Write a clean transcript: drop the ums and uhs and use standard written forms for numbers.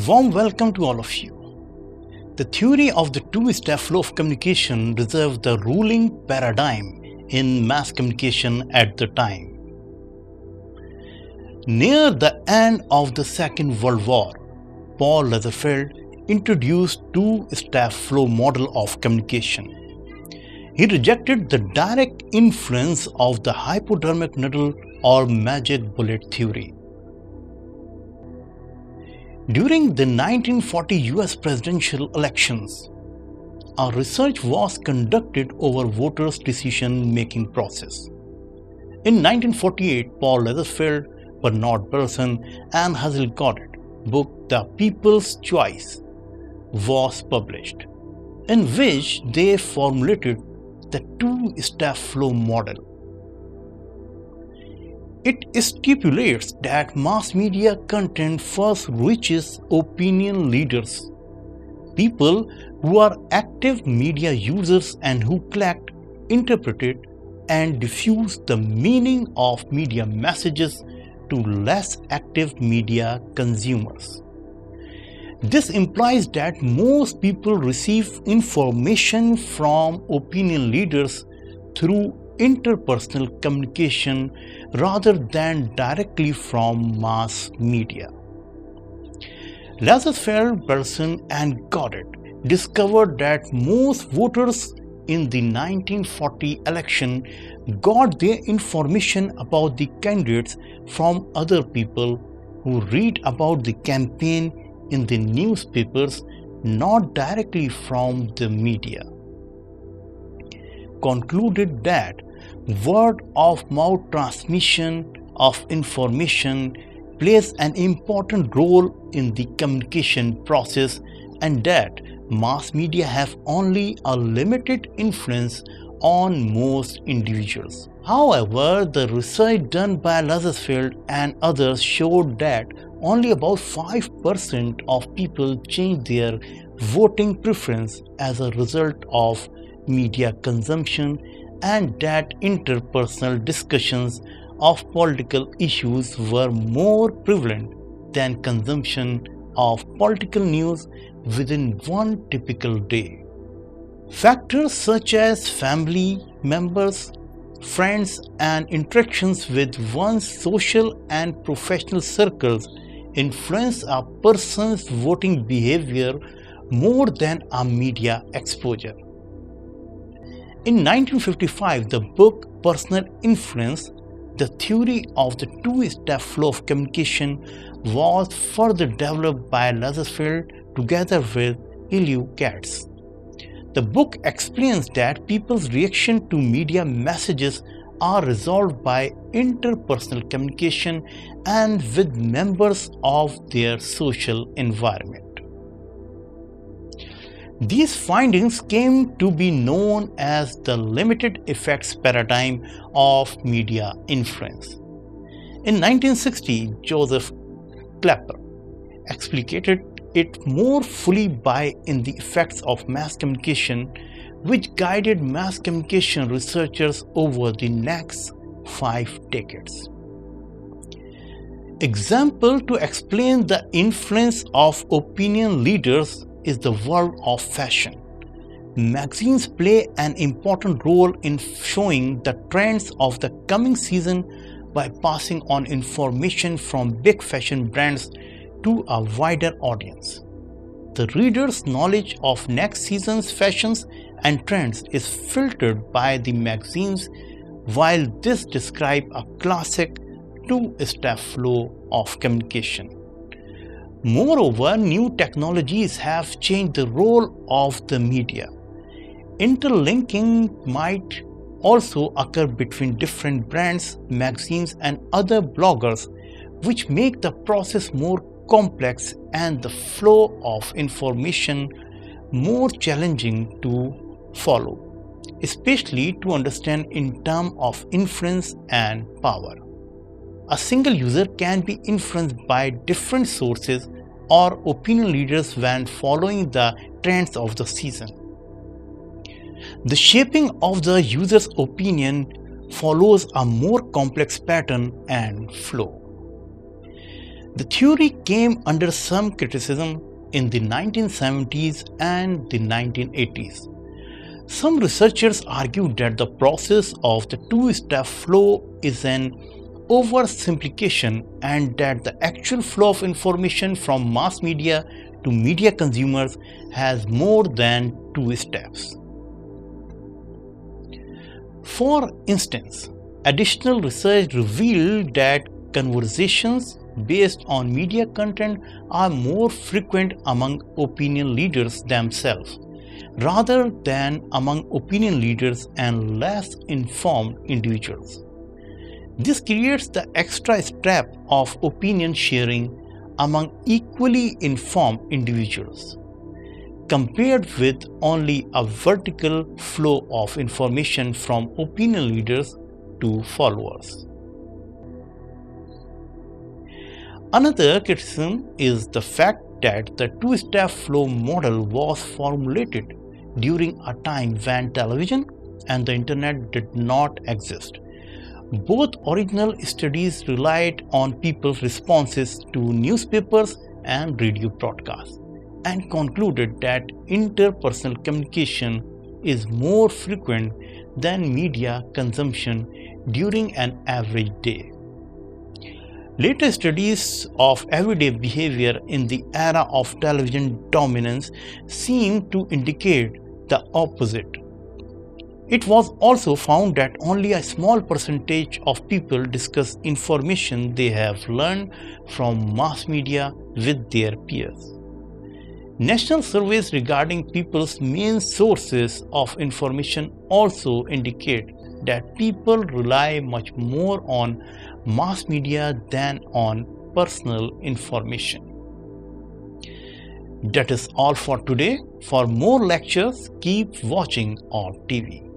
Warm welcome to all of you. The theory of the two-step flow of communication reserved the ruling paradigm in mass communication at the time. Near the end of the Second World War, Paul Lazarsfeld introduced two-step flow model of communication. He rejected the direct influence of the hypodermic needle or magic bullet theory. During the 1940 US presidential elections, a research was conducted over voters' decision-making process. In 1948, Paul Lazarsfeld, Berelson, and Hazel Gaudet book The People's Choice was published, in which they formulated the two-step flow model. It stipulates that mass media content first reaches opinion leaders, people who are active media users and who collect, interpret, and diffuse the meaning of media messages to less active media consumers. This implies that most people receive information from opinion leaders through interpersonal communication rather than directly from mass media. Lazarsfeld, Berelson, and Gaudet discovered that most voters in the 1940 election got their information about the candidates from other people who read about the campaign in the newspapers, not directly from the media. Concluded that word-of-mouth transmission of information plays an important role in the communication process and that mass media have only a limited influence on most individuals. However, the research done by Lazarsfeld and others showed that only about 5% of people change their voting preference as a result of media consumption, and that interpersonal discussions of political issues were more prevalent than consumption of political news within one typical day. Factors such as family members, friends, and interactions with one's social and professional circles influence a person's voting behavior more than a media exposure. In 1955, the book Personal Influence, the theory of the two-step flow of communication, was further developed by Lazarsfeld together with Hazel Gaudet. The book explains that people's reaction to media messages are resolved by interpersonal communication and with members of their social environment. These findings came to be known as the limited effects paradigm of media influence. In 1960, Joseph Clapper explicated it more fully by In the Effects of Mass Communication, which guided mass communication researchers over the next 5 decades. Example to explain the influence of opinion leaders is the world of fashion. Magazines play an important role in showing the trends of the coming season by passing on information from big fashion brands to a wider audience. The reader's knowledge of next season's fashions and trends is filtered by the magazines, while this describes a classic two-step flow of communication. Moreover, new technologies have changed the role of the media. Interlinking might also occur between different brands, magazines, and other bloggers, which make the process more complex and the flow of information more challenging to follow, especially to understand in terms of influence and power. A single user can be influenced by different sources or opinion leaders when following the trends of the season. The shaping of the user's opinion follows a more complex pattern and flow. The theory came under some criticism in the 1970s and the 1980s. Some researchers argued that the process of the two-step flow is an oversimplification and that the actual flow of information from mass media to media consumers has more than two steps. For instance, additional research revealed that conversations based on media content are more frequent among opinion leaders themselves, rather than among opinion leaders and less informed individuals. This creates the extra step of opinion sharing among equally informed individuals, compared with only a vertical flow of information from opinion leaders to followers. Another criticism is the fact that the two-step flow model was formulated during a time when television and the internet did not exist. Both original studies relied on people's responses to newspapers and radio broadcasts and concluded that interpersonal communication is more frequent than media consumption during an average day. Later studies of everyday behavior in the era of television dominance seem to indicate the opposite. It was also found that only a small percentage of people discuss information they have learned from mass media with their peers. National surveys regarding people's main sources of information also indicate that people rely much more on mass media than on personal information. That is all for today. For more lectures, keep watching our TV.